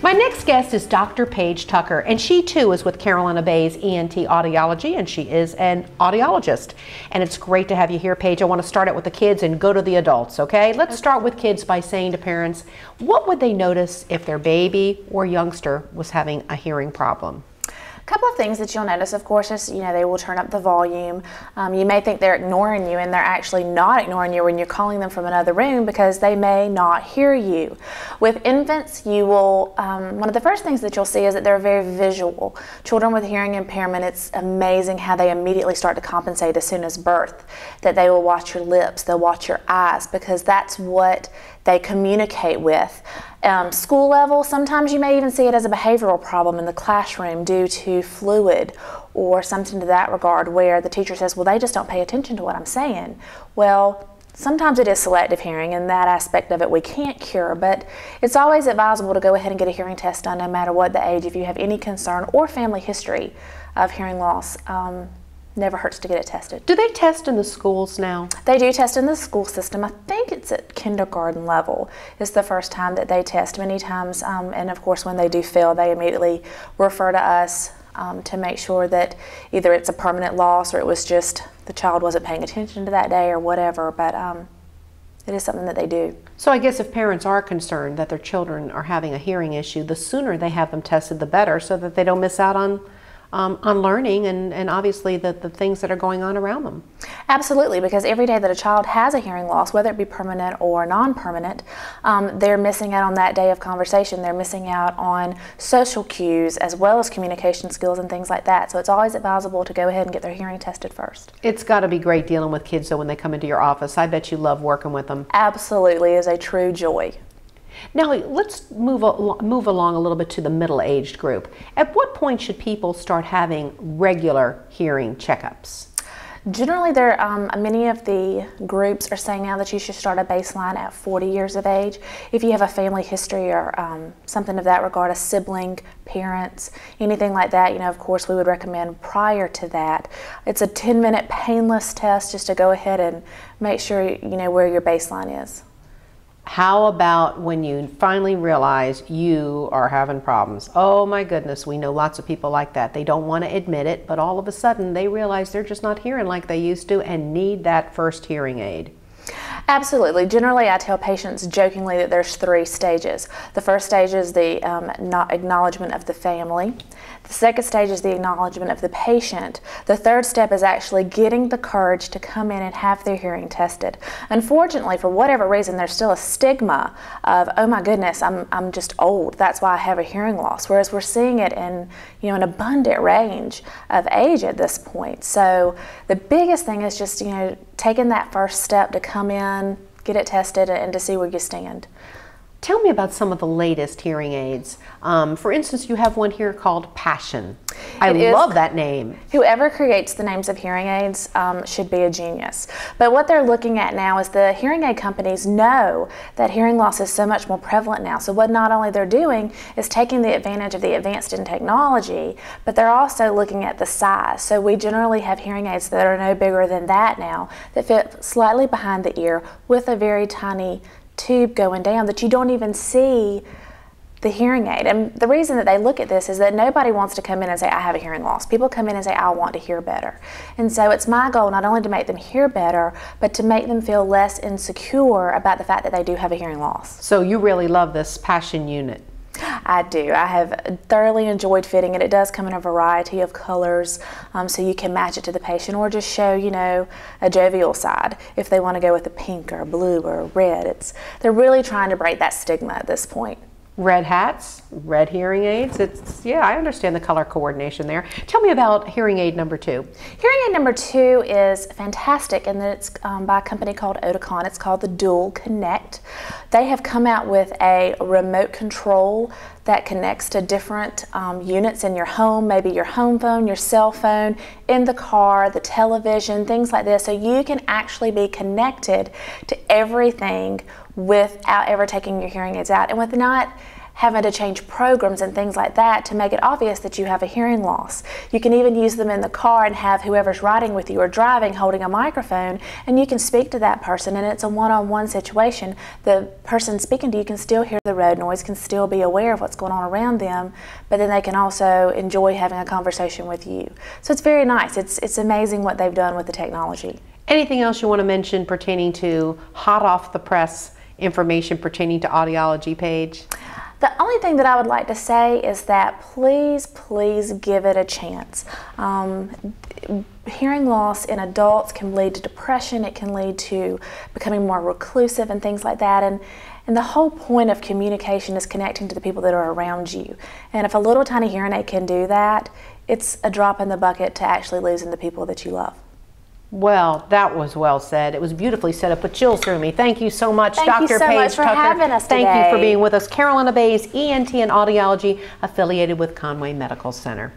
My next guest is Dr. Paige Tucker, and she too is with Carolina Bays ENT Audiology, and she is an audiologist. And it's great to have you here, Paige. I want to start out with the kids and go to the adults, okay? Let's start with kids by saying to parents, what would they notice if their baby or youngster was having a hearing problem? A couple of things that you'll notice, of course, is they will turn up the volume. You may think they're ignoring you, and they're actually not ignoring you when you're calling them from another room because they may not hear you. With infants, you will one of the first things that you'll see is that they're very visual. Children with hearing impairment, it's amazing how they immediately start to compensate as soon as birth. That they will watch your lips, they'll watch your eyes, because that's what they communicate with. School level, sometimes you may even see it as a behavioral problem in the classroom due to fluid or something to that regard, where the teacher says, well, they just don't pay attention to what I'm saying. Well, sometimes it is selective hearing, and that aspect of it we can't cure, but it's always advisable to go ahead and get a hearing test done no matter what the age. If you have any concern or family history of hearing loss, never hurts to get it tested. Do they test in the schools now? They do test in the school system. I think it's at kindergarten level. It's the first time that they test many times, and of course when they do fail, they immediately refer to us to make sure that either it's a permanent loss or it was just the child wasn't paying attention to that day or whatever, but it is something that they do. So I guess if parents are concerned that their children are having a hearing issue, the sooner they have them tested, the better, so that they don't miss out on learning and obviously the things that are going on around them. Absolutely, because every day that a child has a hearing loss, whether it be permanent or non-permanent, they're missing out on that day of conversation. They're missing out on social cues as well as communication skills and things like that. So it's always advisable to go ahead and get their hearing tested first. It's got to be great dealing with kids though when they come into your office. I bet you love working with them. Absolutely, it is a true joy. Now let's move along a little bit to the middle-aged group. At what point should people start having regular hearing checkups? Generally, many of the groups are saying now that you should start a baseline at 40 years of age. If you have a family history or something of that regard, a sibling, parents, anything like that, of course we would recommend prior to that. It's a 10-minute painless test just to go ahead and make sure you know where your baseline is. How about when you finally realize you are having problems? Oh my goodness, we know lots of people like that. They don't want to admit it, but all of a sudden they realize they're just not hearing like they used to and need that first hearing aid. Absolutely. Generally, I tell patients jokingly that there's 3 stages. The first stage is the acknowledgement of the family. The second stage is the acknowledgement of the patient. The third step is actually getting the courage to come in and have their hearing tested. Unfortunately, for whatever reason, there's still a stigma of, oh my goodness, I'm just old, that's why I have a hearing loss, whereas we're seeing it in an abundant range of age at this point. So the biggest thing is just taking that first step to come in, get it tested, and to see where you stand. Tell me about some of the latest hearing aids. For instance, you have one here called Passion. I love that name. Whoever creates the names of hearing aids should be a genius. But what they're looking at now is the hearing aid companies know that hearing loss is so much more prevalent now. So what not only they're doing is taking the advantage of the advanced in technology, but they're also looking at the size. So we generally have hearing aids that are no bigger than that now, that fit slightly behind the ear with a very tiny tube going down that you don't even see the hearing aid. And the reason that they look at this is that nobody wants to come in and say, I have a hearing loss. People come in and say, I want to hear better. And so it's my goal not only to make them hear better, but to make them feel less insecure about the fact that they do have a hearing loss. So you really love this Passion unit. I do. I have thoroughly enjoyed fitting it. It does come in a variety of colors, so you can match it to the patient or just show, a jovial side if they want to go with a pink or a blue or a red. They're really trying to break that stigma at this point. Red hats, red hearing aids. Yeah, I understand the color coordination there. Tell me about hearing aid number 2. Hearing aid number 2 is fantastic, and it's by a company called Oticon. It's called the Dual Connect. They have come out with a remote control that connects to different units in your home, maybe your home phone, your cell phone, in the car, the television, things like this. So you can actually be connected to everything without ever taking your hearing aids out and with not having to change programs and things like that to make it obvious that you have a hearing loss. You can even use them in the car and have whoever's riding with you or driving holding a microphone, and you can speak to that person, and it's a one-on-one situation. The person speaking to you can still hear the road noise, can still be aware of what's going on around them, but then they can also enjoy having a conversation with you. So it's very nice. It's amazing what they've done with the technology. Anything else you want to mention pertaining to hot off the press information pertaining to audiology, Paige? The only thing that I would like to say is that please give it a chance. Hearing loss in adults can lead to depression, it can lead to becoming more reclusive and things like that. And the whole point of communication is connecting to the people that are around you. And if a little tiny hearing aid can do that, it's a drop in the bucket to actually losing the people that you love. Well, that was well said. It was beautifully set up, put chills through me. Thank you so much, Dr. Paige Tucker. Thank you so much for having us today. Thank you for being with us. Carolina Bays ENT and Audiology, affiliated with Conway Medical Center.